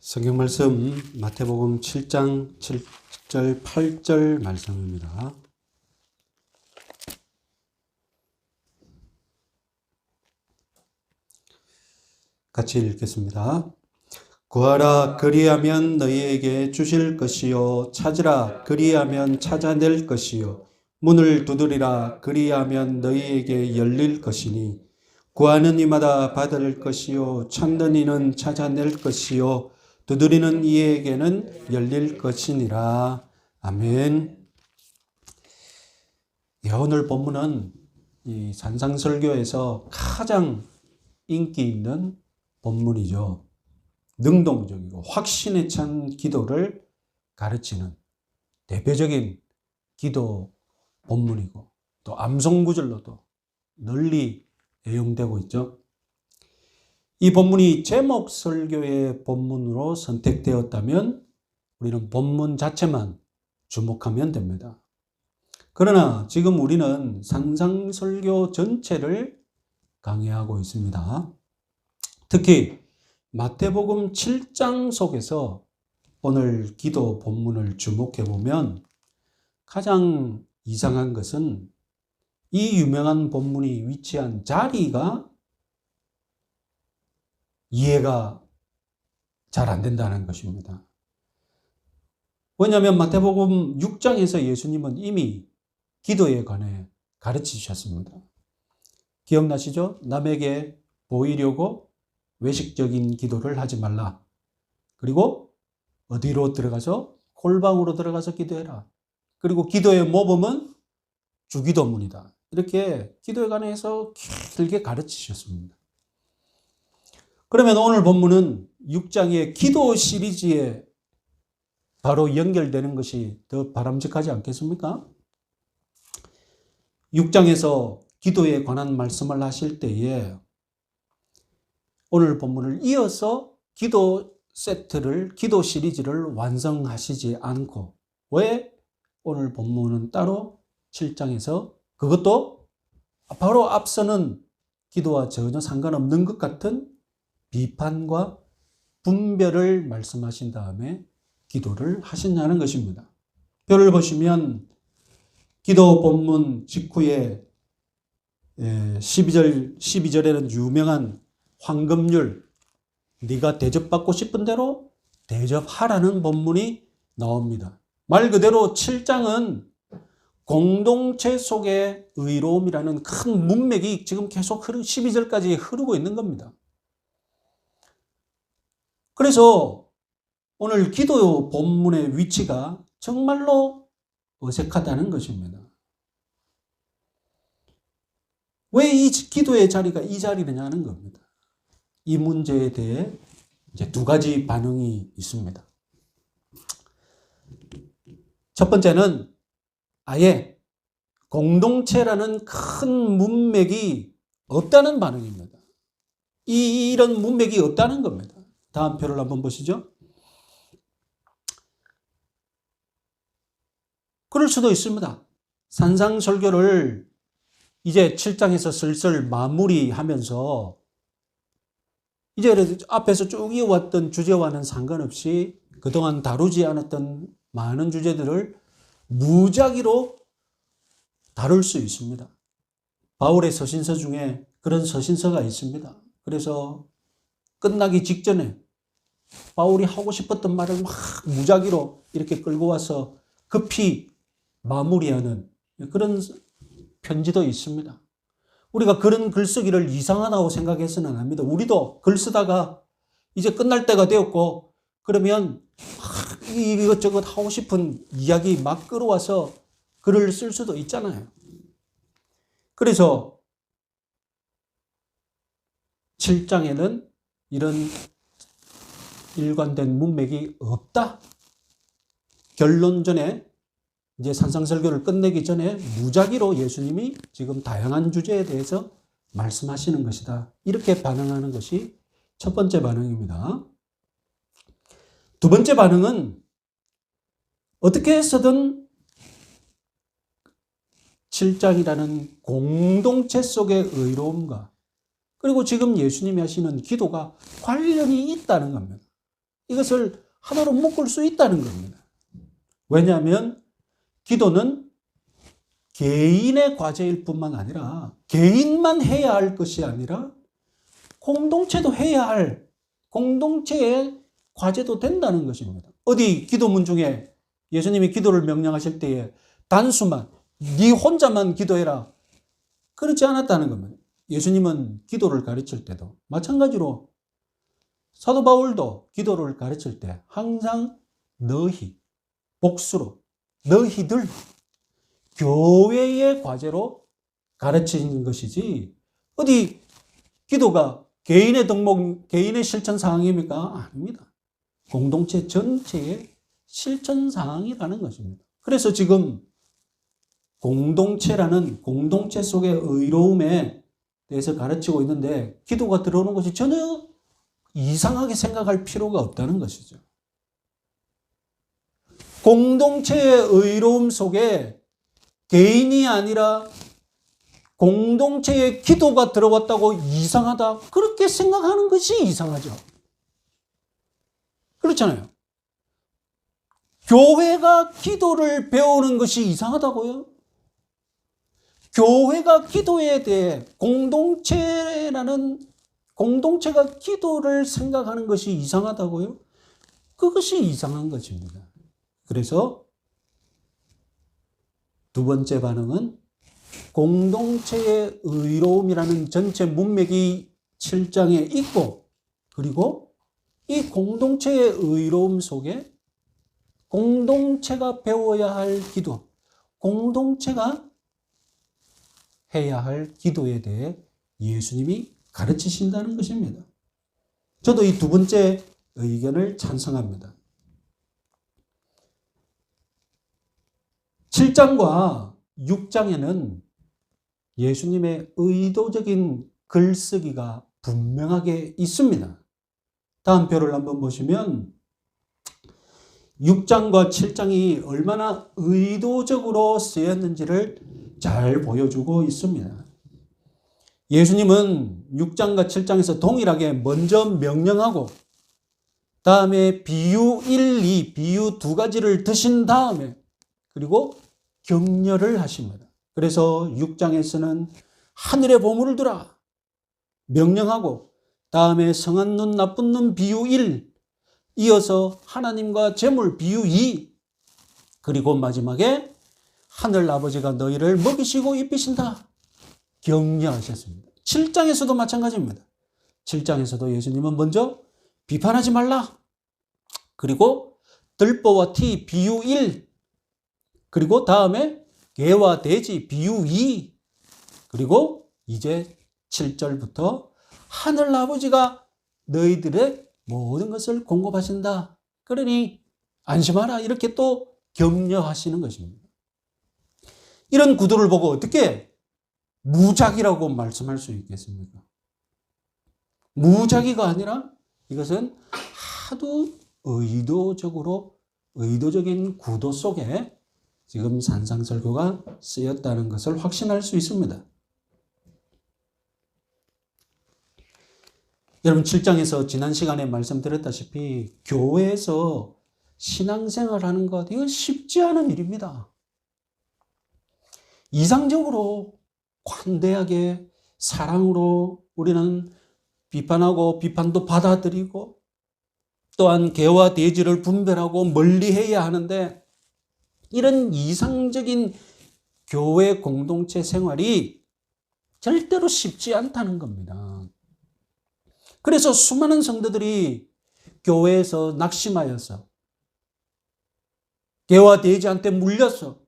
성경 말씀 마태복음 7장 7절 8절 말씀입니다. 같이 읽겠습니다. 구하라 그리하면 너희에게 주실 것이요 찾으라 그리하면 찾아낼 것이요 문을 두드리라 그리하면 너희에게 열릴 것이니 구하는 이마다 받을 것이요 찾는 이는 찾아낼 것이요 두드리는 이에게는 열릴 것이니라. 아멘. 오늘 본문은 이 산상설교에서 가장 인기 있는 본문이죠. 능동적이고 확신에 찬 기도를 가르치는 대표적인 기도 본문이고 또 암송구절로도 널리 애용되고 있죠. 이 본문이 제목 설교의 본문으로 선택되었다면 우리는 본문 자체만 주목하면 됩니다. 그러나 지금 우리는 산상설교 전체를 강의하고 있습니다. 특히 마태복음 7장 속에서 오늘 기도 본문을 주목해 보면 가장 이상한 것은 이 유명한 본문이 위치한 자리가 이해가 잘 안 된다는 것입니다. 왜냐하면 마태복음 6장에서 예수님은 이미 기도에 관해 가르치셨습니다. 기억나시죠? 남에게 보이려고 외식적인 기도를 하지 말라. 그리고 어디로 들어가서? 골방으로 들어가서 기도해라. 그리고 기도의 모범은 주기도문이다. 이렇게 기도에 관해서 길게 가르치셨습니다. 그러면 오늘 본문은 6장의 기도 시리즈에 바로 연결되는 것이 더 바람직하지 않겠습니까? 6장에서 기도에 관한 말씀을 하실 때에 오늘 본문을 이어서 기도 세트를, 기도 시리즈를 완성하시지 않고 왜 오늘 본문은 따로 7장에서 그것도 바로 앞서는 기도와 전혀 상관없는 것 같은 비판과 분별을 말씀하신 다음에 기도를 하시냐는 것입니다. 표를 보시면 기도 본문 직후에 12절에는 유명한 황금률, 네가 대접받고 싶은 대로 대접하라는 본문이 나옵니다. 말 그대로 7장은 공동체 속의 의로움이라는 큰 문맥이 지금 계속 12절까지 흐르고 있는 겁니다. 그래서 오늘 기도 본문의 위치가 정말로 어색하다는 것입니다. 왜 이 기도의 자리가 이 자리느냐는 겁니다. 이 문제에 대해 이제 두 가지 반응이 있습니다. 첫 번째는 아예 공동체라는 큰 문맥이 없다는 반응입니다. 이런 문맥이 없다는 겁니다. 다음 표를 한번 보시죠. 그럴 수도 있습니다. 산상설교를 이제 7장에서 슬슬 마무리하면서 이제 앞에서 쭉 이어왔던 주제와는 상관없이 그동안 다루지 않았던 많은 주제들을 무작위로 다룰 수 있습니다. 바울의 서신서 중에 그런 서신서가 있습니다. 그래서 끝나기 직전에 바울이 하고 싶었던 말을 막 무작위로 이렇게 끌고 와서 급히 마무리하는 그런 편지도 있습니다. 우리가 그런 글쓰기를 이상하다고 생각해서는 안 합니다. 우리도 글 쓰다가 이제 끝날 때가 되었고 그러면 이것저것 하고 싶은 이야기 막 끌어와서 글을 쓸 수도 있잖아요. 그래서 7장에는 이런 일관된 문맥이 없다. 결론전에 이제 산상설교를 끝내기 전에 무작위로 예수님이 지금 다양한 주제에 대해서 말씀하시는 것이다. 이렇게 반응하는 것이 첫 번째 반응입니다. 두 번째 반응은 어떻게 해서든 7장이라는 공동체 속의 의로움과 그리고 지금 예수님이 하시는 기도가 관련이 있다는 겁니다. 이것을 하나로 묶을 수 있다는 겁니다. 왜냐하면 기도는 개인의 과제일 뿐만 아니라 개인만 해야 할 것이 아니라 공동체도 해야 할 공동체의 과제도 된다는 것입니다. 어디 기도문 중에 예수님이 기도를 명령하실 때에 단수만 네 혼자만 기도해라 그렇지 않았다는 겁니다. 예수님은 기도를 가르칠 때도 마찬가지로 사도 바울도 기도를 가르칠 때 항상 너희 복수로 너희들 교회의 과제로 가르치는 것이지 어디 기도가 개인의 덕목, 개인의 실천 사항입니까? 아닙니다. 공동체 전체의 실천 사항이라는 것입니다. 그래서 지금 공동체라는 공동체 속의 의로움에 대해서 가르치고 있는데 기도가 들어오는 것이 전혀 이상하게 생각할 필요가 없다는 것이죠. 공동체의 의로움 속에 개인이 아니라 공동체의 기도가 들어왔다고 이상하다. 그렇게 생각하는 것이 이상하죠. 그렇잖아요. 교회가 기도를 배우는 것이 이상하다고요? 교회가 기도에 대해 공동체가 기도를 생각하는 것이 이상하다고요? 그것이 이상한 것입니다. 그래서 두 번째 반응은 공동체의 의로움이라는 전체 문맥이 7장에 있고 그리고 이 공동체의 의로움 속에 공동체가 배워야 할 기도, 공동체가 해야 할 기도에 대해 예수님이 가르치신다는 것입니다. 저도 이 두 번째 의견을 찬성합니다. 7장과 6장에는 예수님의 의도적인 글쓰기가 분명하게 있습니다. 다음 표를 한번 보시면 6장과 7장이 얼마나 의도적으로 쓰였는지를 잘 보여주고 있습니다. 예수님은 6장과 7장에서 동일하게 먼저 명령하고 다음에 비유 1, 2, 비유 두 가지를 드신 다음에 그리고 격려를 하십니다. 그래서 6장에서는 하늘에 보물을 두라 명령하고 다음에 성한 눈 나쁜 눈 비유 1 이어서 하나님과 재물 비유 2 그리고 마지막에 하늘 아버지가 너희를 먹이시고 입히신다 격려하셨습니다. 7장에서도 마찬가지입니다. 7장에서도 예수님은 먼저 비판하지 말라 그리고 들보와 티 비유 1 그리고 다음에 개와 돼지 비유 2 그리고 이제 7절부터 하늘 아버지가 너희들의 모든 것을 공급하신다. 그러니 안심하라 이렇게 또 격려하시는 것입니다. 이런 구도를 보고 어떻게 무작위라고 말씀할 수 있겠습니까? 무작위가 아니라 이것은 하도 의도적인 구도 속에 지금 산상설교가 쓰였다는 것을 확신할 수 있습니다. 여러분 7장에서 지난 시간에 말씀드렸다시피 교회에서 신앙생활하는 것 이건 쉽지 않은 일입니다. 이상적으로 관대하게 사랑으로 우리는 비판하고 비판도 받아들이고 또한 개와 돼지를 분별하고 멀리해야 하는데 이런 이상적인 교회 공동체 생활이 절대로 쉽지 않다는 겁니다. 그래서 수많은 성도들이 교회에서 낙심하여서 개와 돼지한테 물려서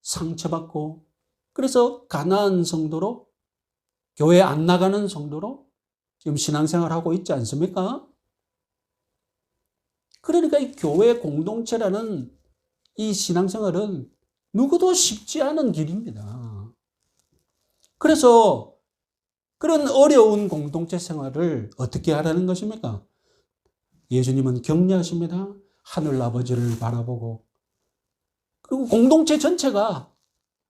상처받고 그래서 가난한 성도로 교회 안 나가는 성도로 지금 신앙생활하고 있지 않습니까? 그러니까 이 교회 공동체라는 이 신앙생활은 누구도 쉽지 않은 길입니다. 그래서 그런 어려운 공동체 생활을 어떻게 하라는 것입니까? 예수님은 격려하십니다. 하늘 아버지를 바라보고 그리고 공동체 전체가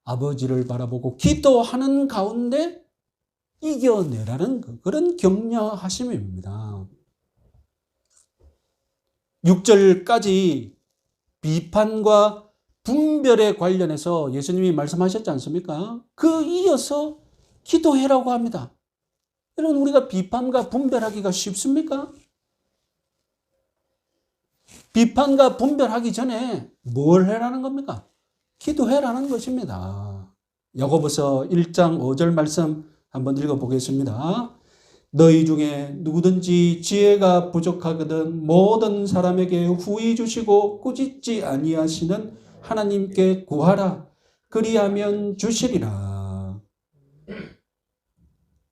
아버지를 바라보고 기도하는 가운데 이겨내라는 그런 격려하심입니다. 6절까지 비판과 분별에 관련해서 예수님이 말씀하셨지 않습니까? 그 이어서 기도해라고 합니다. 여러분, 우리가 비판과 분별하기가 쉽습니까? 비판과 분별하기 전에 뭘 해라는 겁니까? 기도해라는 것입니다. 야고보서 1장 5절 말씀 한번 읽어보겠습니다. 너희 중에 누구든지 지혜가 부족하거든 모든 사람에게 후히 주시고 꾸짖지 아니하시는 하나님께 구하라. 그리하면 주시리라.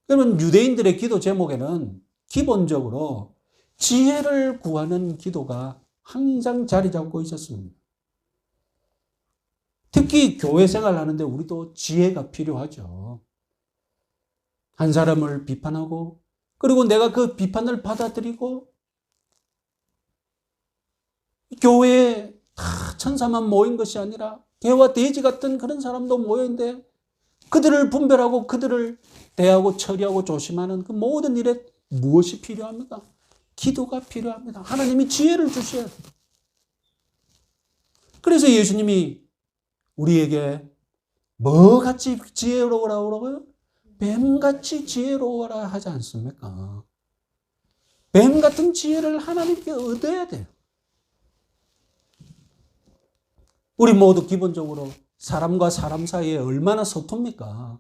그러면 유대인들의 기도 제목에는 기본적으로 지혜를 구하는 기도가 항상 자리 잡고 있었습니다. 특히 교회 생활하는데 우리도 지혜가 필요하죠. 한 사람을 비판하고 그리고 내가 그 비판을 받아들이고 교회에 다 천사만 모인 것이 아니라 개와 돼지 같은 그런 사람도 모여있는데 그들을 분별하고 그들을 대하고 처리하고 조심하는 그 모든 일에 무엇이 필요합니까? 기도가 필요합니다. 하나님이 지혜를 주셔야 돼요. 그래서 예수님이 우리에게 뭐같이 지혜로우라고요? 뱀같이 지혜로워라 하지 않습니까? 뱀 같은 지혜를 하나님께 얻어야 돼요. 우리 모두 기본적으로 사람과 사람 사이에 얼마나 서툽니까?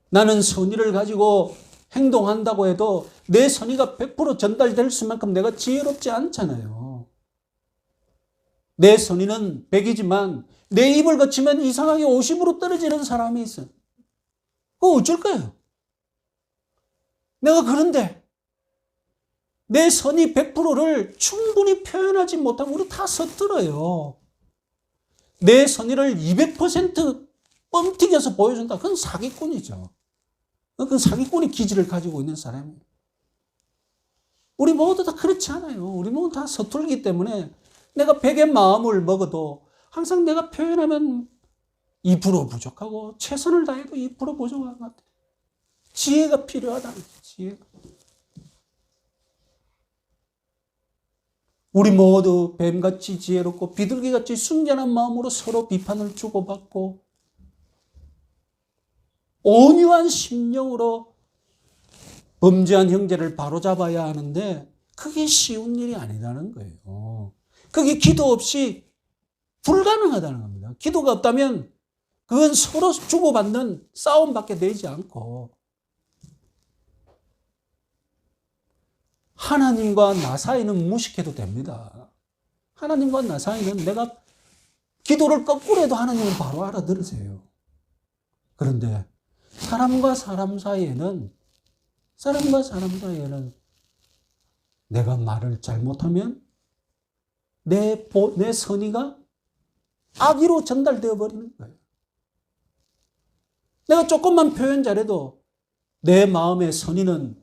나는 선의를 가지고 행동한다고 해도 내 선의가 100% 전달될 수만큼 내가 지혜롭지 않잖아요. 내 선의는 100이지만 내 입을 거치면 이상하게 50으로 떨어지는 사람이 있어요. 그거 어쩔 거예요? 내가 그런데 내 선의 100%를 충분히 표현하지 못하면 우리 다 서툴어요. 내 선의를 200% 뻥튀겨서 보여준다. 그건 사기꾼이죠. 그건 사기꾼의 기질을 가지고 있는 사람이에요. 우리 모두 다 그렇지 않아요. 우리 모두 다 서툴기 때문에 내가 100의 마음을 먹어도 항상 내가 표현하면 2% 부족하고 최선을 다해도 2% 부족한 것 같아요. 지혜가 필요하다는 거예요. 지혜가. 우리 모두 뱀같이 지혜롭고 비둘기같이 순전한 마음으로 서로 비판을 주고받고 온유한 심령으로 범죄한 형제를 바로잡아야 하는데 그게 쉬운 일이 아니라는 거예요. 그게 기도 없이 불가능하다는 겁니다. 기도가 없다면 그건 서로 주고받는 싸움밖에 되지 않고 하나님과 나 사이는 무식해도 됩니다. 하나님과 나 사이는 내가 기도를 거꾸로 해도 하나님은 바로 알아들으세요. 그런데 사람과 사람 사이에는 내가 말을 잘못하면 내 선의가 악의로 전달되어 버리는 거예요. 내가 조금만 표현 잘해도 내 마음의 선의는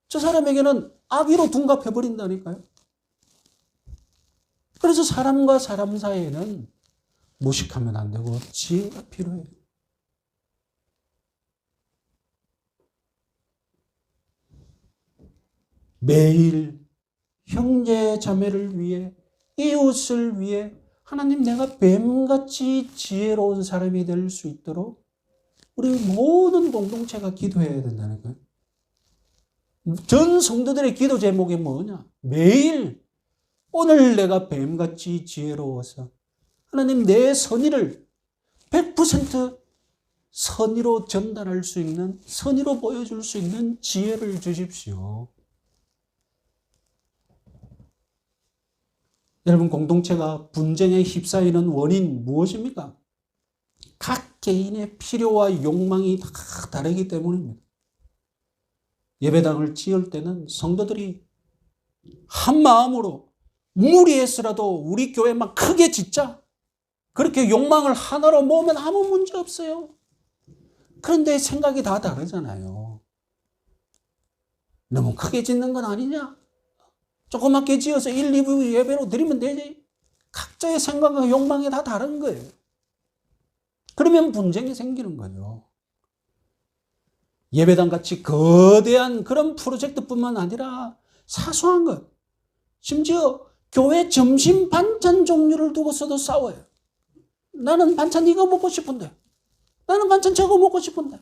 저 사람에게는 악의로 둔갑해 버린다니까요. 그래서 사람과 사람 사이에는 무식하면 안 되고 지혜가 필요해요. 매일 형제 자매를 위해 이웃을 위해 하나님 내가 뱀같이 지혜로운 사람이 될 수 있도록 우리 모든 공동체가 기도해야 된다는 거예요. 전 성도들의 기도 제목이 뭐냐? 매일 오늘 내가 뱀같이 지혜로워서 하나님 내 선의를 100% 선의로 전달할 수 있는, 선의로 보여줄 수 있는 지혜를 주십시오. 여러분, 공동체가 분쟁에 휩싸이는 원인 무엇입니까? 각 개인의 필요와 욕망이 다 다르기 때문입니다. 예배당을 지을 때는 성도들이 한 마음으로 무리해서라도 우리 교회만 크게 짓자. 그렇게 욕망을 하나로 모으면 아무 문제 없어요. 그런데 생각이 다 다르잖아요. 너무 크게 짓는 건 아니냐? 조그맣게 지어서 1, 2부 예배로 드리면 되지. 각자의 생각과 욕망이 다 다른 거예요. 그러면 분쟁이 생기는 거죠. 예배당 같이 거대한 그런 프로젝트뿐만 아니라 사소한 것, 심지어 교회 점심 반찬 종류를 두고서도 싸워요. 나는 반찬 이거 먹고 싶은데. 나는 반찬 저거 먹고 싶은데.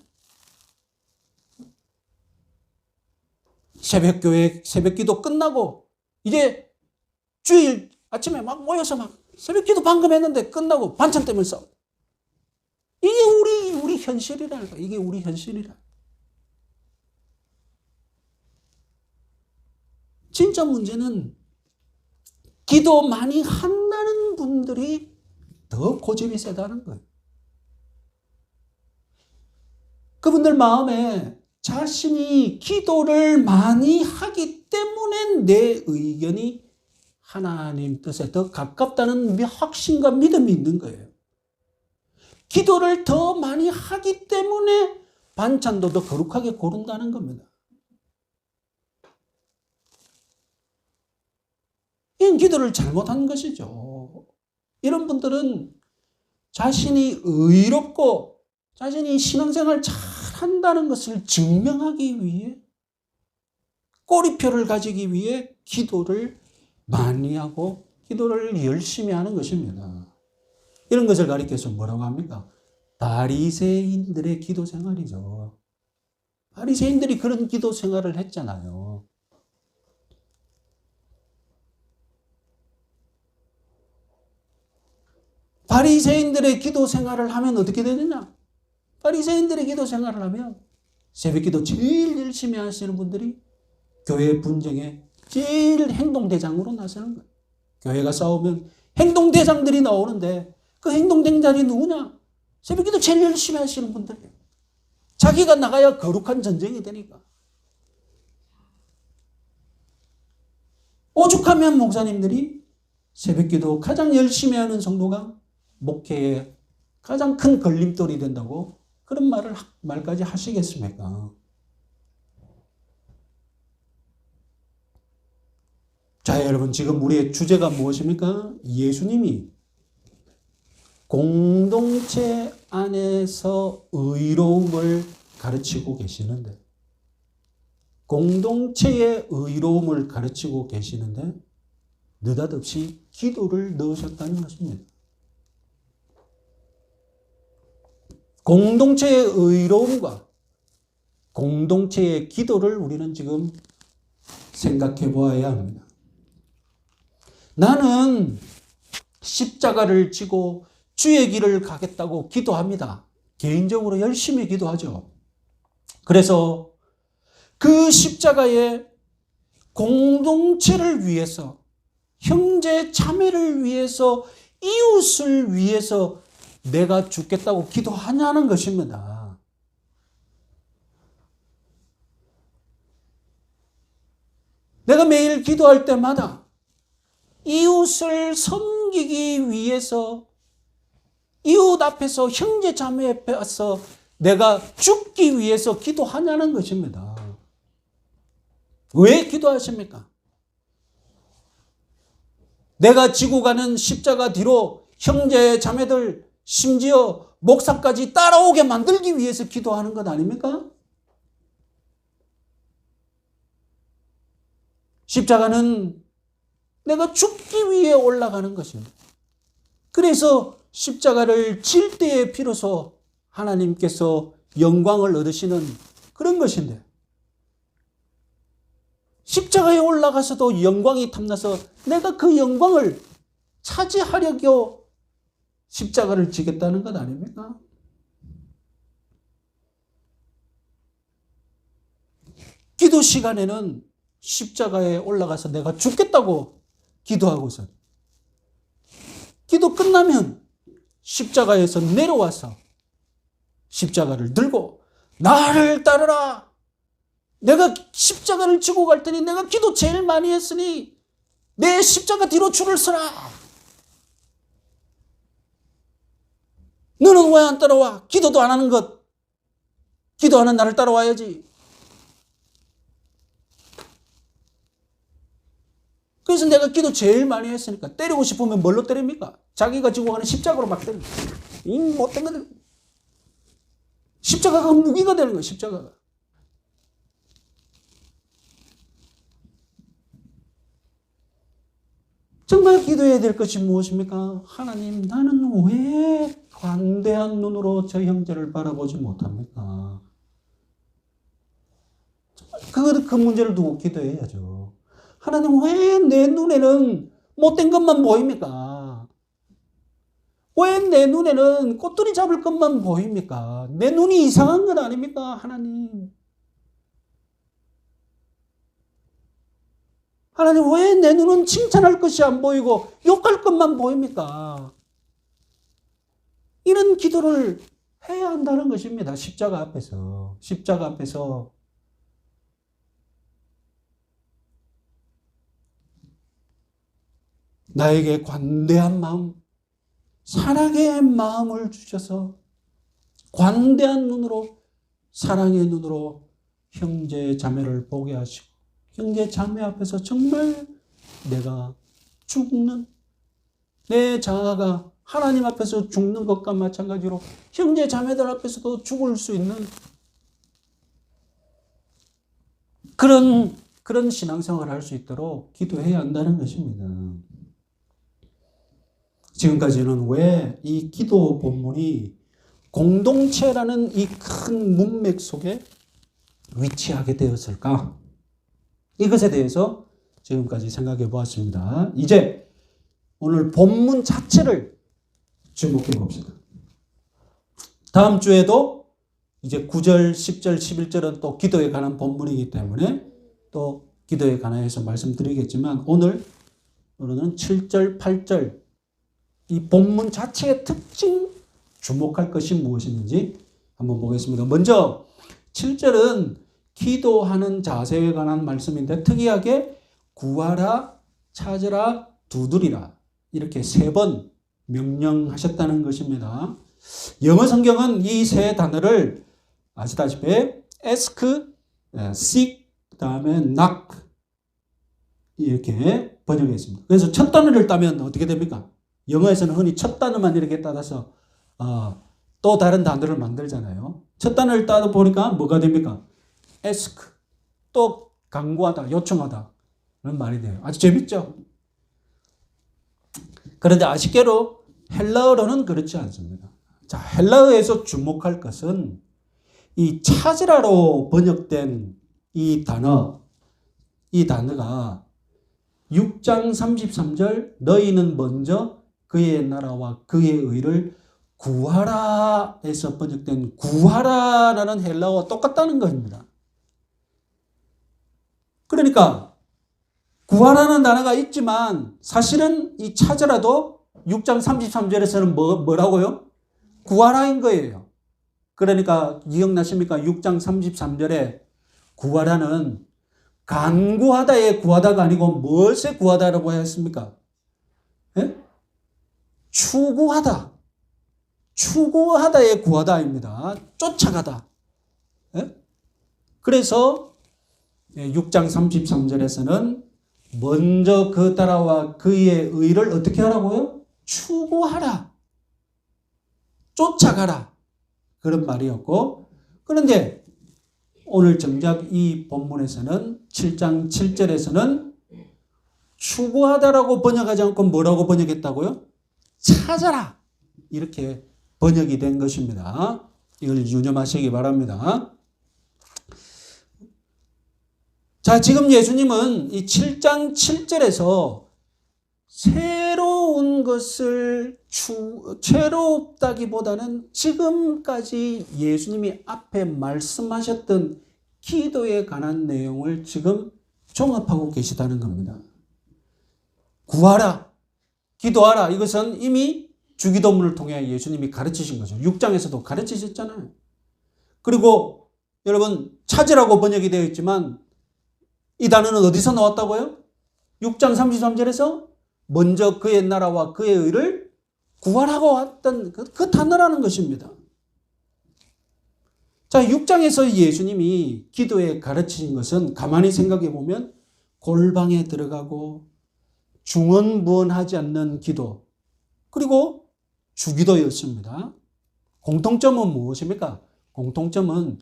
새벽교회, 새벽기도 끝나고 이제 주일 아침에 막 모여서 막 새벽기도 방금 했는데 끝나고 반찬 때문에 싸워. 이게 우리 현실이라니까. 이게 우리 현실이라. 진짜 문제는 기도 많이 한다는 분들이 더 고집이 세다는 거예요. 그분들 마음에 자신이 기도를 많이 하기 때문에 내 의견이 하나님 뜻에 더 가깝다는 확신과 믿음이 있는 거예요. 기도를 더 많이 하기 때문에 반찬도 더 거룩하게 고른다는 겁니다. 이건 기도를 잘못한 것이죠. 이런 분들은 자신이 의롭고 자신이 신앙생활 잘한다는 것을 증명하기 위해 꼬리표를 가지기 위해 기도를 많이 하고 기도를 열심히 하는 것입니다. 이런 것을 가리켜서 뭐라고 합니까? 바리새인들의 기도 생활이죠. 바리새인들이 그런 기도 생활을 했잖아요. 바리새인들의 기도 생활을 하면 어떻게 되느냐? 바리새인들의 기도 생활을 하면 새벽기도 제일 열심히 하시는 분들이 교회 분쟁에 제일 행동대장으로 나서는 거예요. 교회가 싸우면 행동대장들이 나오는데 그 행동대장이 누구냐? 새벽기도 제일 열심히 하시는 분들이에요. 자기가 나가야 거룩한 전쟁이 되니까. 오죽하면 목사님들이 새벽기도 가장 열심히 하는 성도가 목회에 가장 큰 걸림돌이 된다고 그런 말까지 하시겠습니까? 자, 여러분, 지금 우리의 주제가 무엇입니까? 예수님이 공동체 안에서 의로움을 가르치고 계시는데, 공동체의 의로움을 가르치고 계시는데, 느닷없이 기도를 넣으셨다는 것입니다. 공동체의 의로움과 공동체의 기도를 우리는 지금 생각해 보아야 합니다. 나는 십자가를 지고 주의 길을 가겠다고 기도합니다. 개인적으로 열심히 기도하죠. 그래서 그 십자가의 공동체를 위해서, 형제 자매를 위해서, 이웃을 위해서 내가 죽겠다고 기도하냐는 것입니다. 내가 매일 기도할 때마다 이웃을 섬기기 위해서, 이웃 앞에서, 형제 자매 앞에서 내가 죽기 위해서 기도하냐는 것입니다. 왜 기도하십니까? 내가 지고 가는 십자가 뒤로 형제 자매들, 심지어 목사까지 따라오게 만들기 위해서 기도하는 것 아닙니까? 십자가는 내가 죽기 위해 올라가는 것입니다. 그래서 십자가를 질 때에 비로소 하나님께서 영광을 얻으시는 그런 것인데, 십자가에 올라가서도 영광이 탐나서 내가 그 영광을 차지하려고 십자가를 지겠다는 것 아닙니까? 기도 시간에는 십자가에 올라가서 내가 죽겠다고 기도하고서 기도 끝나면 십자가에서 내려와서 십자가를 들고 나를 따르라. 내가 십자가를 지고 갈 테니 내가 기도 제일 많이 했으니 내 십자가 뒤로 줄을 서라. 너는 왜 안 따라와? 기도도 안 하는 것. 기도하는 나를 따라와야지. 그래서 내가 기도 제일 많이 했으니까 때리고 싶으면 뭘로 때립니까? 자기가 지고 가는 십자가로 막 때립니다. 이 못된 것들. 십자가가 무기가 되는 거예요. 십자가가. 정말 기도해야 될 것이 무엇입니까? 하나님, 나는 왜 관대한 눈으로 저 형제를 바라보지 못합니까? 그 문제를 두고 기도해야죠. 하나님, 왜 내 눈에는 못된 것만 보입니까? 왜 내 눈에는 꼬투리 잡을 것만 보입니까? 내 눈이 이상한 건 아닙니까? 하나님. 하나님, 왜 내 눈은 칭찬할 것이 안 보이고 욕할 것만 보입니까? 이런 기도를 해야 한다는 것입니다. 십자가 앞에서. 십자가 앞에서. 나에게 관대한 마음, 사랑의 마음을 주셔서 관대한 눈으로, 사랑의 눈으로 형제 자매를 보게 하시고, 형제 자매 앞에서 정말 내가 죽는, 내 자아가 하나님 앞에서 죽는 것과 마찬가지로 형제 자매들 앞에서도 죽을 수 있는 그런 신앙생활을 할 수 있도록 기도해야 한다는 것입니다. 지금까지는 왜 이 기도 본문이 공동체라는 이 큰 문맥 속에 위치하게 되었을까? 이것에 대해서 지금까지 생각해 보았습니다. 이제 오늘 본문 자체를 주목해 봅시다. 다음 주에도 이제 9절, 10절, 11절은 또 기도에 관한 본문이기 때문에 또 기도에 관해서 말씀드리겠지만 오늘은 7절, 8절 이 본문 자체의 특징 주목할 것이 무엇인지 한번 보겠습니다. 먼저 7절은 기도하는 자세에 관한 말씀인데 특이하게 구하라, 찾으라, 두드리라 이렇게 3번 명령하셨다는 것입니다. 영어 성경은 이 세 단어를 아시다시피 ask, seek, 그 다음에 knock 이렇게 번역했습니다. 그래서 첫 단어를 따면 어떻게 됩니까? 영어에서는 흔히 첫 단어만 이렇게 따라서 또 다른 단어를 만들잖아요. 첫 단어를 따다 보니까 뭐가 됩니까? ask, 또 강구하다, 요청하다 그런 말이 돼요. 아주 재밌죠? 그런데 아쉽게도 헬라어로는 그렇지 않습니다. 자, 헬라어에서 주목할 것은 이 찾으라로 번역된 이 단어가 6장 33절 너희는 먼저 그의 나라와 그의 의를 구하라에서 번역된 구하라라는 헬라어와 똑같다는 것입니다. 그러니까 구하라는 단어가 있지만 사실은 이 찾으라도 6장 33절에서는 뭐라고요? 구하라인 거예요. 그러니까 기억나십니까? 6장 33절에 구하라는 간구하다의 구하다가 아니고 무엇에 구하다라고 했습니까? 예? 추구하다. 추구하다의 구하다입니다. 쫓아가다. 예? 그래서 6장 33절에서는 먼저 그 나라와 그의 의를 어떻게 하라고요? 추구하라. 쫓아가라. 그런 말이었고 그런데 오늘 정작 이 본문에서는 7장 7절에서는 추구하다라고 번역하지 않고 뭐라고 번역했다고요? 찾아라. 이렇게 번역이 된 것입니다. 이걸 유념하시기 바랍니다. 자, 지금 예수님은 이 7장 7절에서 새로운 것을 새롭다기보다는 지금까지 예수님이 앞에 말씀하셨던 기도에 관한 내용을 지금 종합하고 계시다는 겁니다. 구하라, 기도하라. 이것은 이미 주기도문을 통해 예수님이 가르치신 거죠. 6장에서도 가르치셨잖아요. 그리고 여러분 찾으라고 번역이 되어 있지만 이 단어는 어디서 나왔다고요? 6장 33절에서 먼저 그의 나라와 그의 의를 구하라고 왔던 그 단어라는 것입니다. 자, 6장에서 예수님이 기도에 가르치신 것은 가만히 생각해 보면 골방에 들어가고 중언부언하지 않는 기도 그리고 주기도였습니다. 공통점은 무엇입니까? 공통점은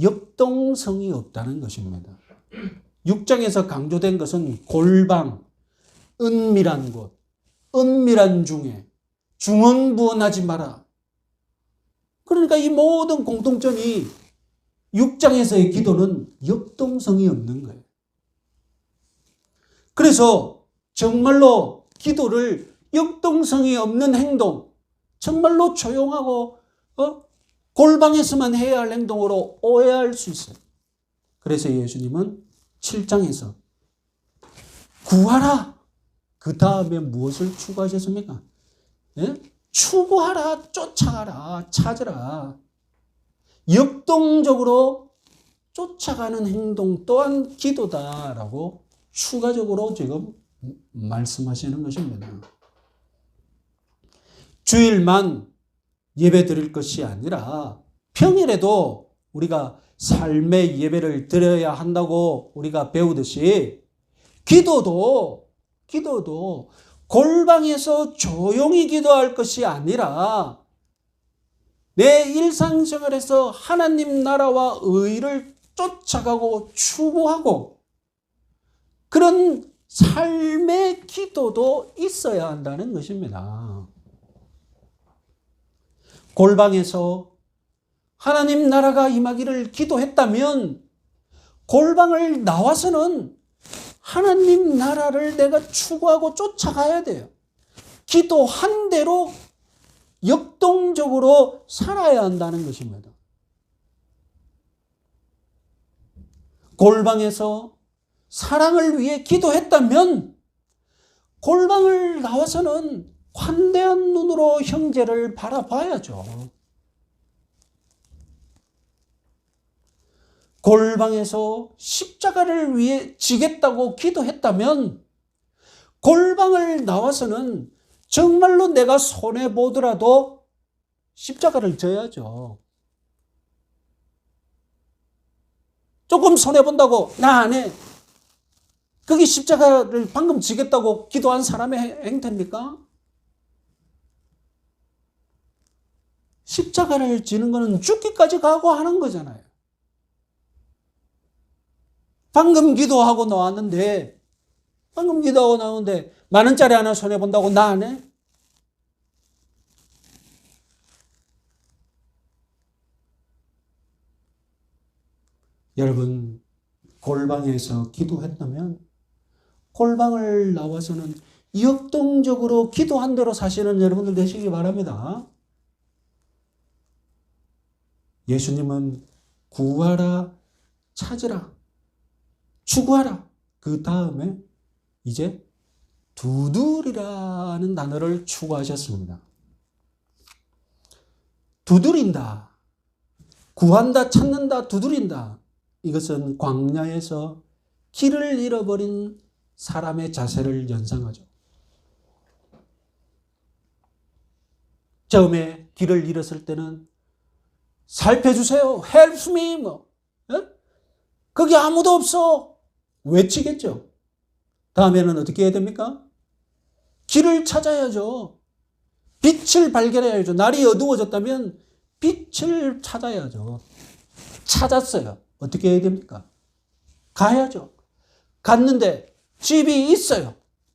역동성이 없다는 것입니다. 6장에서 강조된 것은 골방, 은밀한 곳, 은밀한 중에 중언부언하지 마라. 그러니까 이 모든 공통점이 6장에서의 기도는 역동성이 없는 거예요. 그래서 정말로 기도를 역동성이 없는 행동, 정말로 조용하고 골방에서만 해야 할 행동으로 오해할 수 있어요. 그래서 예수님은 7장에서 구하라. 그 다음에 무엇을 추구하셨습니까? 예? 추구하라, 쫓아가라, 찾으라. 역동적으로 쫓아가는 행동 또한 기도다라고 추가적으로 지금 말씀하시는 것입니다. 주일만 예배 드릴 것이 아니라 평일에도 우리가 삶의 예배를 드려야 한다고 우리가 배우듯이 기도도 골방에서 조용히 기도할 것이 아니라 내 일상생활에서 하나님 나라와 의를 쫓아가고 추구하고 그런 삶의 기도도 있어야 한다는 것입니다. 골방에서 하나님 나라가 임하기를 기도했다면 골방을 나와서는 하나님 나라를 내가 추구하고 쫓아가야 돼요. 기도한 대로 역동적으로 살아야 한다는 것입니다. 골방에서 사랑을 위해 기도했다면 골방을 나와서는 관대한 눈으로 형제를 바라봐야죠. 골방에서 십자가를 위해 지겠다고 기도했다면 골방을 나와서는 정말로 내가 손해보더라도 십자가를 져야죠. 조금 손해본다고 나 안 해. 그게 십자가를 방금 지겠다고 기도한 사람의 행태입니까? 십자가를 지는 것은 죽기까지 가고 하는 거잖아요. 방금 기도하고 나왔는데 10,000원짜리 하나 손해본다고 나 안 해? 여러분, 골방에서 기도했다면 골방을 나와서는 역동적으로 기도한 대로 사시는 여러분들 되시기 바랍니다. 예수님은 구하라, 찾으라, 추구하라. 그 다음에 이제 두드리라는 단어를 추구하셨습니다. 두드린다, 구한다, 찾는다, 두드린다. 이것은 광야에서 길을 잃어버린 사람의 자세를 연상하죠. 처음에 길을 잃었을 때는 살펴주세요. Help me. 거기 아무도 없어. 외치겠죠. 다음에는 어떻게 해야 됩니까? 길을 찾아야죠. 빛을 발견해야죠. 날이 어두워졌다면 빛을 찾아야죠. 찾았어요. 어떻게 해야 됩니까? 가야죠. 갔는데 집이 있어요.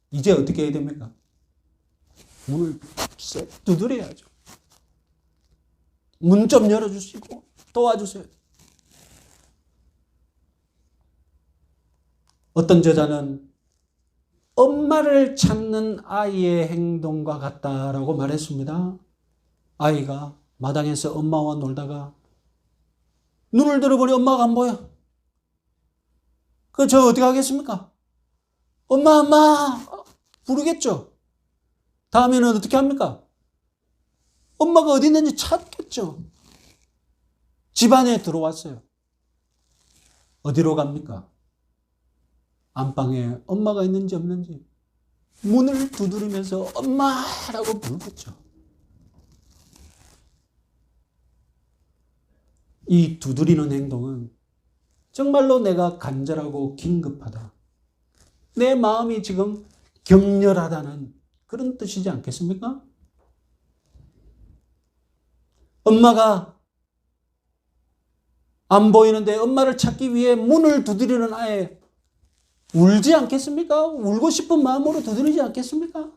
이제 어떻게 해야 됩니까? 문을 두드려야죠. 문 좀 열어주시고 도와주세요. 어떤 저자는 엄마를 찾는 아이의 행동과 같다라고 말했습니다. 아이가 마당에서 엄마와 놀다가 눈을 들어보니 엄마가 안 보여. 저 어떻게 하겠습니까? 엄마 부르겠죠. 다음에는 어떻게 합니까? 엄마가 어디 있는지 찾겠죠. 집안에 들어왔어요. 어디로 갑니까? 안방에 엄마가 있는지 없는지 문을 두드리면서 엄마라고 부르겠죠. 이 두드리는 행동은 정말로 내가 간절하고 긴급하다. 내 마음이 지금 격렬하다는 그런 뜻이지 않겠습니까? 엄마가 안 보이는데 엄마를 찾기 위해 문을 두드리는 아이, 울지 않겠습니까? 울고 싶은 마음으로 두드리지 않겠습니까?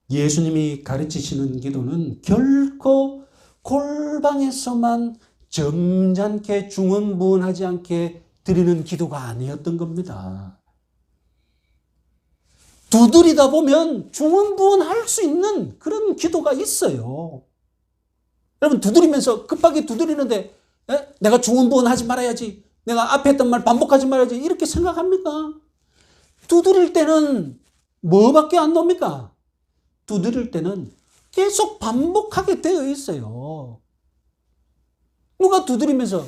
예수님이 가르치시는 기도는 결코 골방에서만 점잖게 중언부언하지 않게 드리는 기도가 아니었던 겁니다. 두드리다 보면 중언부언할 수 있는 그런 기도가 있어요. 여러분 두드리면서 급하게 두드리는데 내가 중언부언하지 말아야지, 내가 앞에 했던 말 반복하지 말아야지 이렇게 생각합니까? 두드릴 때는 뭐밖에 안 나옵니까? 두드릴 때는 계속 반복하게 되어 있어요. 누가 두드리면서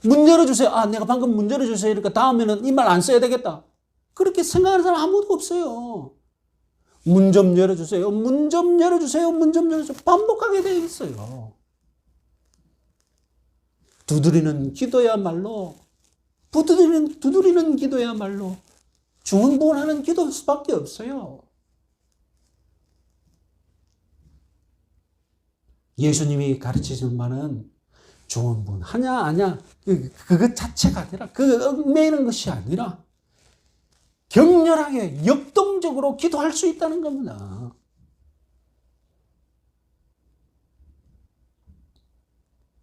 문 열어주세요. 아, 내가 방금 문 열어주세요. 그러니까 다음에는 이 말 안 써야 되겠다. 그렇게 생각하는 사람 아무도 없어요. 문 좀 열어주세요. 문 좀 열어주세요. 문 좀 열어주세요. 반복하게 되어 있어요. 두드리는 기도야말로, 두드리는 기도야말로 중언부언하는 기도일 수밖에 없어요. 예수님이 가르치시는 바는 중언부언하냐 아냐 그것 자체가 아니라, 그 얽매이는 것이 아니라 격렬하게 역동적으로 기도할 수 있다는 겁니다.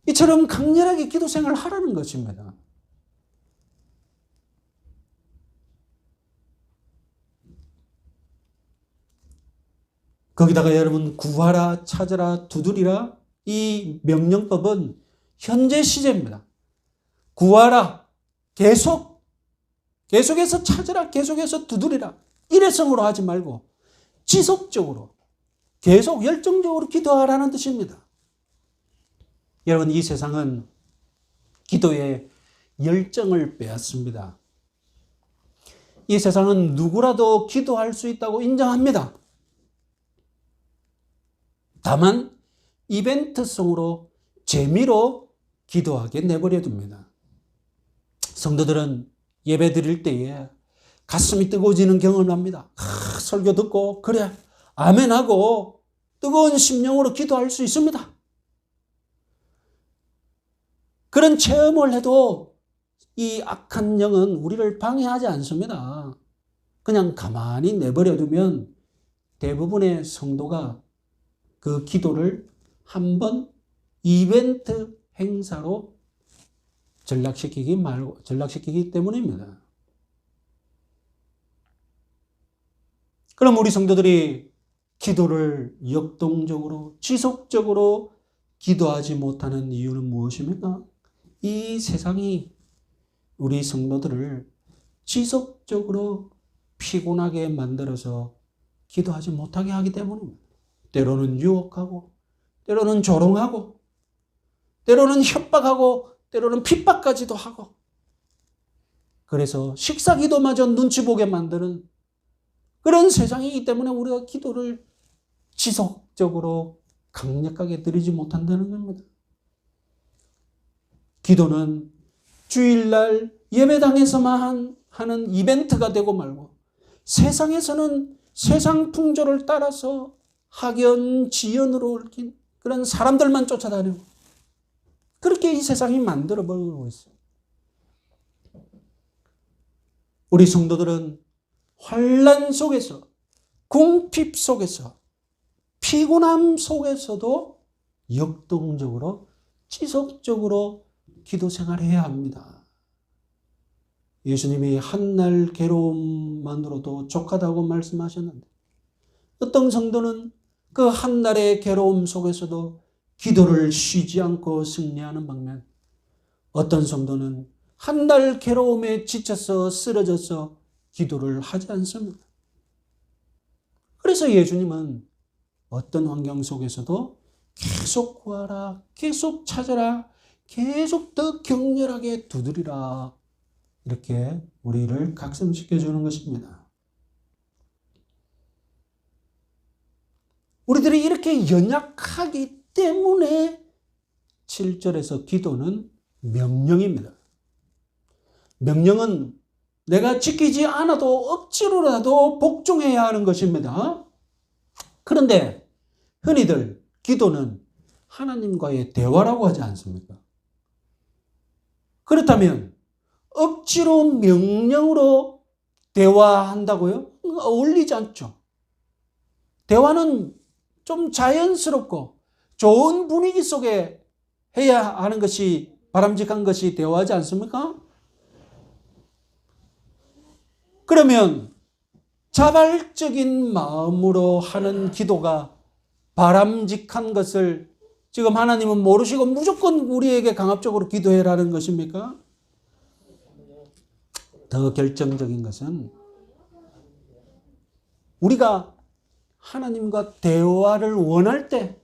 이처럼 강렬하게 기도 생활을 하라는 것입니다. 거기다가 여러분 구하라, 찾으라, 두드리라 이 명령법은 현재 시제입니다. 구하라, 계속해서 찾으라, 계속해서 두드리라. 일회성으로 하지 말고 지속적으로 계속 열정적으로 기도하라는 뜻입니다. 여러분 이 세상은 기도의 열정을 빼앗습니다. 이 세상은 누구라도 기도할 수 있다고 인정합니다. 다만 이벤트성으로 재미로 기도하게 내버려 둡니다. 성도들은 예배 드릴 때에 가슴이 뜨거워지는 경험을 합니다. 설교 듣고 그래 아멘하고 뜨거운 심령으로 기도할 수 있습니다. 그런 체험을 해도 이 악한 영은 우리를 방해하지 않습니다. 그냥 가만히 내버려 두면 대부분의 성도가 그 기도를 한번 이벤트 행사로 전락시키기 때문입니다. 그럼 우리 성도들이 기도를 역동적으로 지속적으로 기도하지 못하는 이유는 무엇입니까? 이 세상이 우리 성도들을 지속적으로 피곤하게 만들어서 기도하지 못하게 하기 때문입니다. 때로는 유혹하고, 때로는 조롱하고, 때로는 협박하고, 때로는 핍박까지도 하고, 그래서 식사기도마저 눈치 보게 만드는 그런 세상이기 때문에 우리가 기도를 지속적으로 강력하게 드리지 못한다는 겁니다. 기도는 주일날 예배당에서만 하는 이벤트가 되고 말고, 세상에서는 세상 풍조를 따라서 학연지연으로 얽힌 그런 사람들만 쫓아다니고, 그렇게 이 세상이 만들어버리고 있어요. 우리 성도들은 환난 속에서, 궁핍 속에서, 피곤함 속에서도 역동적으로 지속적으로 기도 생활해야 합니다. 예수님이 한날 괴로움만으로도 족하다고 말씀하셨는데, 어떤 성도는 그 한날의 괴로움 속에서도 기도를 쉬지 않고 승리하는 반면, 어떤 성도는 한날 괴로움에 지쳐서 쓰러져서 기도를 하지 않습니다. 그래서 예수님은 어떤 환경 속에서도 계속 구하라, 계속 찾아라, 계속 더 격렬하게 두드리라, 이렇게 우리를 각성시켜 주는 것입니다. 우리들이 이렇게 연약하기 때문에 7절에서 기도는 명령입니다. 명령은 내가 지키지 않아도 억지로라도 복종해야 하는 것입니다. 그런데 흔히들 기도는 하나님과의 대화라고 하지 않습니까? 그렇다면 억지로 명령으로 대화한다고요? 어울리지 않죠. 대화는 좀 자연스럽고 좋은 분위기 속에 해야 하는 것이 바람직한 것이 대화하지 않습니까? 그러면 자발적인 마음으로 하는 기도가 바람직한 것을 지금 하나님은 모르시고 무조건 우리에게 강압적으로 기도해라는 것입니까? 더 결정적인 것은 우리가 하나님과 대화를 원할 때,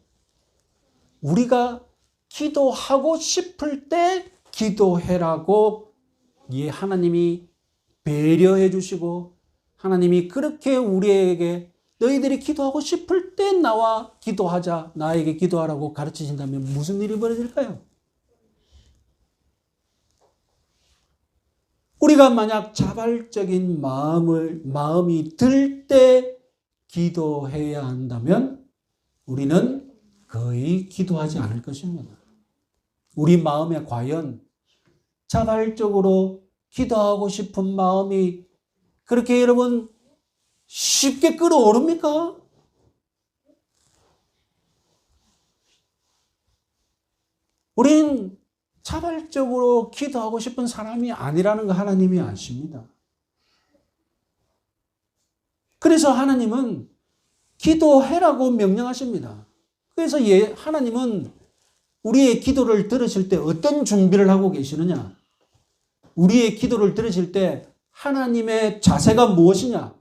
우리가 기도하고 싶을 때 기도해라고 하나님이 배려해 주시고, 하나님이 그렇게 우리에게 너희들이 기도하고 싶을 때 나와 기도하자, 나에게 기도하라고 가르치신다면 무슨 일이 벌어질까요? 우리가 만약 자발적인 마음이 들 때 기도해야 한다면 우리는 거의 기도하지 않을 것입니다. 우리 마음에 과연 자발적으로 기도하고 싶은 마음이 그렇게 여러분 쉽게 끌어오릅니까? 우린 자발적으로 기도하고 싶은 사람이 아니라는 거 하나님이 아십니다. 그래서 하나님은 기도해라고 명령하십니다. 그래서 하나님은 우리의 기도를 들으실 때 어떤 준비를 하고 계시느냐? 우리의 기도를 들으실 때 하나님의 자세가 무엇이냐?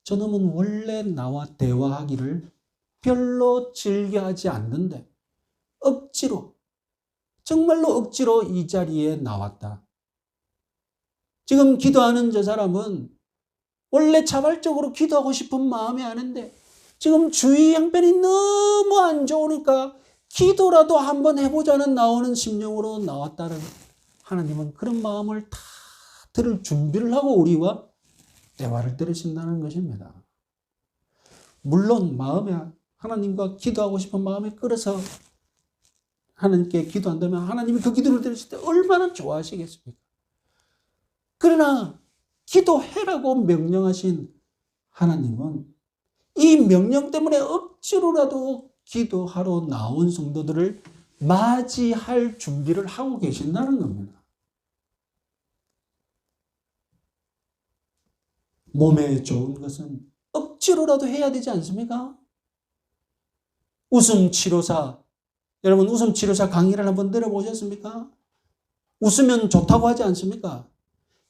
저놈은 원래 나와 대화하기를 별로 즐겨하지 않는데 억지로, 정말로 억지로 이 자리에 나왔다. 지금 기도하는 저 사람은 원래 자발적으로 기도하고 싶은 마음이 아는데 지금 주위 형편이 너무 안 좋으니까 기도라도 한번 해보자는 나오는 심령으로 나왔다는, 하나님은 그런 마음을 다 들을 준비를 하고 우리와 대화를 들으신다는 것입니다. 물론 하나님과 기도하고 싶은 마음에 끌어서 하나님께 기도한다면 하나님이 그 기도를 들으실 때 얼마나 좋아하시겠습니까? 그러나 기도해라고 명령하신 하나님은 이 명령 때문에 억지로라도 기도하러 나온 성도들을 맞이할 준비를 하고 계신다는 겁니다. 몸에 좋은 것은 억지로라도 해야 되지 않습니까? 웃음치료사, 여러분 웃음치료사 강의를 한번 들어보셨습니까? 웃으면 좋다고 하지 않습니까?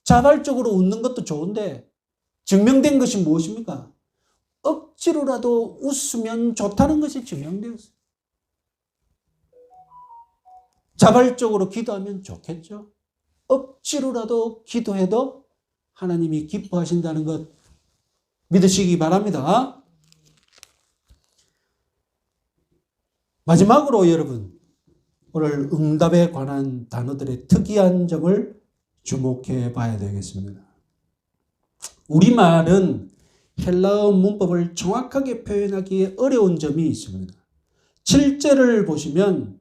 자발적으로 웃는 것도 좋은데 증명된 것이 무엇입니까? 억지로라도 웃으면 좋다는 것이 증명되었어요. 자발적으로 기도하면 좋겠죠. 억지로라도 기도해도 하나님이 기뻐하신다는 것 믿으시기 바랍니다. 마지막으로 여러분, 오늘 응답에 관한 단어들의 특이한 점을 주목해 봐야 되겠습니다. 우리말은 헬라어 문법을 정확하게 표현하기에 어려운 점이 있습니다. 7절을 보시면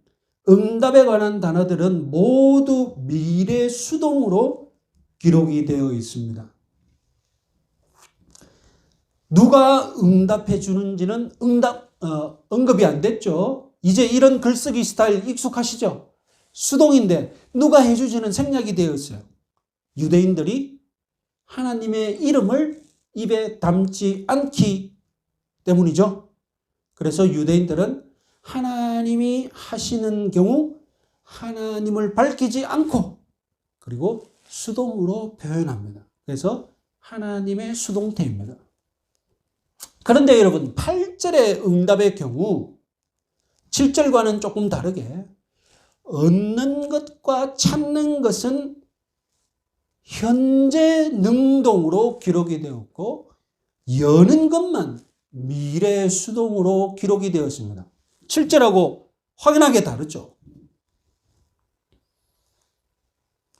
응답에 관한 단어들은 모두 미래 수동으로 기록이 되어 있습니다. 누가 응답해 주는지는 언급이 안 됐죠. 이제 이런 글쓰기 스타일 익숙하시죠? 수동인데 누가 해주지는 생략이 되어 있어요. 유대인들이 하나님의 이름을 입에 담지 않기 때문이죠. 그래서 유대인들은 하나님이 하시는 경우 하나님을 밝히지 않고 그리고 수동으로 표현합니다. 그래서 하나님의 수동태입니다. 그런데 여러분 8절의 응답의 경우 7절과는 조금 다르게 얻는 것과 찾는 것은 현재 능동으로 기록이 되었고 여는 것만 미래 수동으로 기록이 되었습니다. 7절하고 확연하게 다르죠.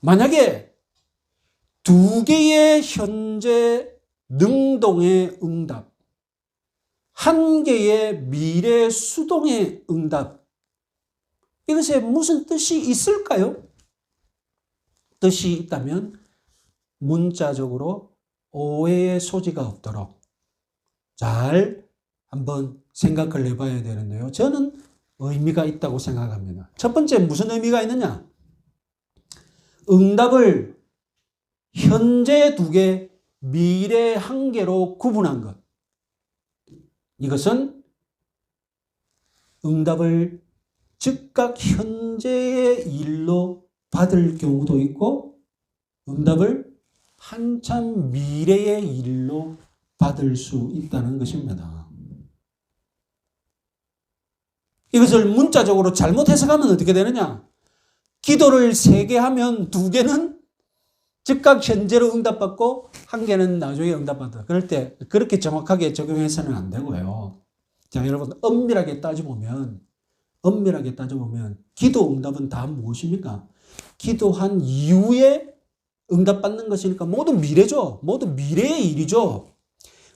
만약에 두 개의 현재 능동의 응답, 한 개의 미래 수동의 응답, 이것에 무슨 뜻이 있을까요? 뜻이 있다면 문자적으로 오해의 소지가 없도록 잘 한번 생각을 해봐야 되는데요. 저는 의미가 있다고 생각합니다. 첫 번째 무슨 의미가 있느냐? 응답을 현재 2개, 미래 1개로 구분한 것. 이것은 응답을 즉각 현재의 일로 받을 경우도 있고 응답을 한참 미래의 일로 받을 수 있다는 것입니다. 이것을 문자적으로 잘못 해석하면 어떻게 되느냐? 기도를 3개 하면 2개는 즉각 현재로 응답받고 1개는 나중에 응답받아. 그럴 때 그렇게 정확하게 적용해서는 안 되고요. 자, 여러분 엄밀하게 따져보면 기도 응답은 다 무엇입니까? 기도한 이후에 응답받는 것이니까 모두 미래죠. 모두 미래의 일이죠.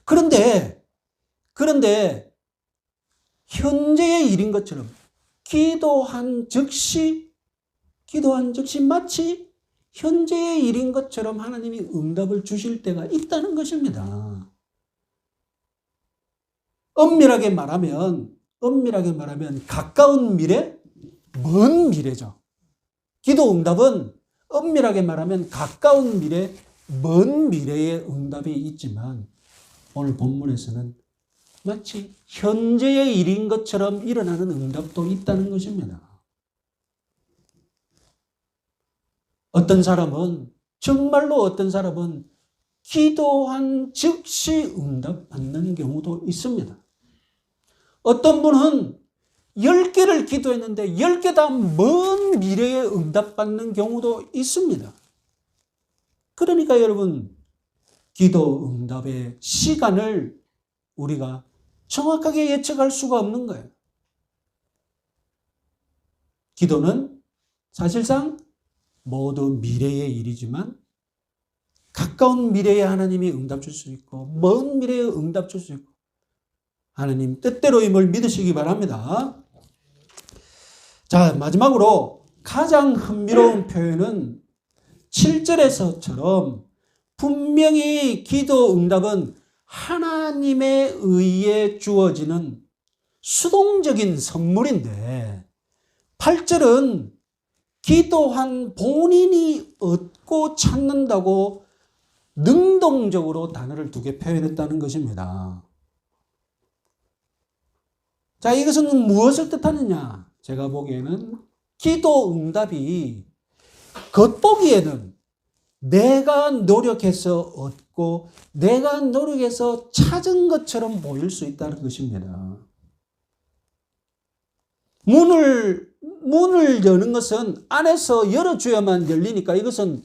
그런데 현재의 일인 것처럼 기도한 즉시 마치 현재의 일인 것처럼 하나님이 응답을 주실 때가 있다는 것입니다. 엄밀하게 말하면 가까운 미래, 먼 미래죠. 기도 응답은 엄밀하게 말하면 가까운 미래, 먼 미래의 응답이 있지만 오늘 본문에서는 마치 현재의 일인 것처럼 일어나는 응답도 있다는 것입니다. 정말로 어떤 사람은 기도한 즉시 응답받는 경우도 있습니다. 어떤 분은 10개를 기도했는데 10개 다 먼 미래에 응답받는 경우도 있습니다. 그러니까 여러분, 기도 응답의 시간을 우리가 정확하게 예측할 수가 없는 거예요. 기도는 사실상 모두 미래의 일이지만 가까운 미래에 하나님이 응답 줄 수 있고 먼 미래에 응답 줄 수 있고 하나님 뜻대로임을 믿으시기 바랍니다. 자, 마지막으로 가장 흥미로운 표현은 7절에서처럼 분명히 기도 응답은 하나님에 의해 주어지는 수동적인 선물인데 8절은 기도한 본인이 얻고 찾는다고 능동적으로 단어를 2개 표현했다는 것입니다. 자, 이것은 무엇을 뜻하느냐? 제가 보기에는 기도 응답이 겉보기에는 내가 노력해서 얻고 내가 노력해서 찾은 것처럼 보일 수 있다는 것입니다. 문을 여는 것은 안에서 열어줘야만 열리니까 이것은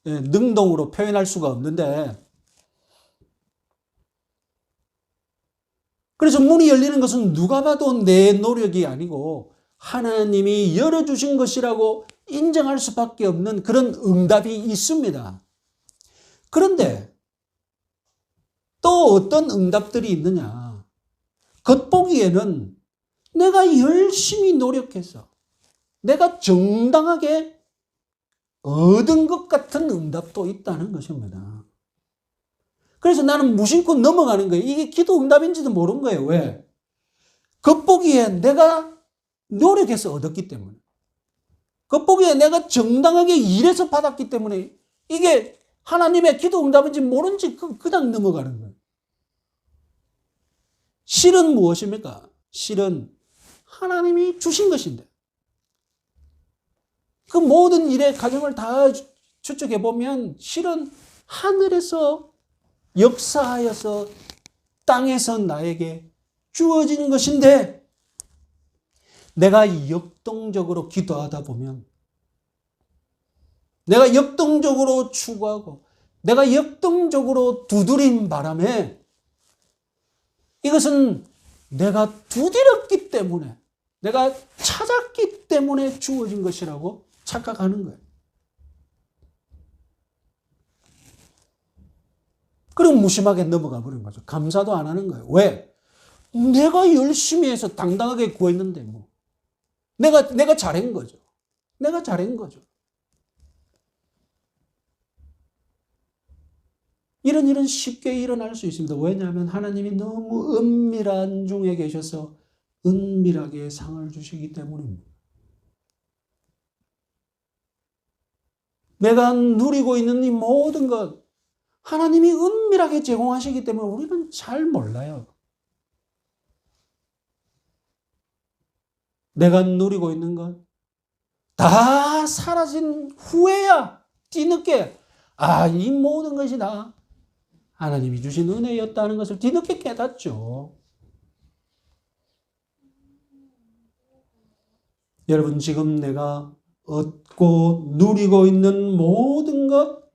능동으로 표현할 수가 없는데, 그래서 문이 열리는 것은 누가 봐도 내 노력이 아니고 하나님이 열어주신 것이라고 인정할 수밖에 없는 그런 응답이 있습니다. 그런데 또 어떤 응답들이 있느냐? 겉보기에는 내가 열심히 노력해서 내가 정당하게 얻은 것 같은 응답도 있다는 것입니다. 그래서 나는 무심코 넘어가는 거예요. 이게 기도 응답인지도 모르는 거예요. 왜? 겉보기에 내가 노력해서 얻었기 때문에. 겉보기에 내가 정당하게 일해서 받았기 때문에 이게 하나님의 기도 응답인지 모른지 그냥 넘어가는 거예요. 실은 무엇입니까? 실은 하나님이 주신 것인데 그 모든 일의 과정을 다 추측해 보면 실은 하늘에서 역사하여서 땅에서 나에게 주어진 것인데 내가 역동적으로 기도하다 보면 내가 역동적으로 추구하고 내가 역동적으로 두드린 바람에 이것은 내가 두드렸기 때문에 내가 찾았기 때문에 주어진 것이라고 착각하는 거예요. 그럼 무심하게 넘어가 버린 거죠. 감사도 안 하는 거예요. 왜? 내가 열심히 해서 당당하게 구했는데 뭐. 내가 잘한 거죠. 내가 잘한 거죠. 이런 쉽게 일어날 수 있습니다. 왜냐하면 하나님이 너무 은밀한 중에 계셔서 은밀하게 상을 주시기 때문입니다. 내가 누리고 있는 이 모든 것 하나님이 은밀하게 제공하시기 때문에 우리는 잘 몰라요. 내가 누리고 있는 것 다 사라진 후에야 뒤늦게 이 모든 것이 다 하나님이 주신 은혜였다는 것을 뒤늦게 깨닫죠. 여러분 지금 내가 얻고 누리고 있는 모든 것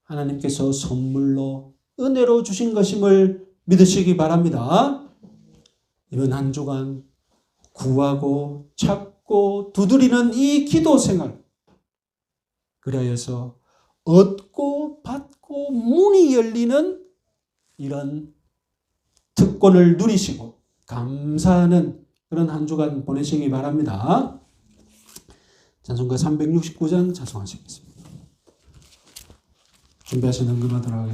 하나님께서 선물로 은혜로 주신 것임을 믿으시기 바랍니다. 이번 한 주간 구하고 찾고 두드리는 이 기도 생활 그리하여서 얻고 받고 문이 열리는 이런 특권을 누리시고 감사하는 그런 한 주간 보내시기 바랍니다. 찬송가 369장 찬송하시겠습니다. 준비하시는 음악으로 하겠습니다.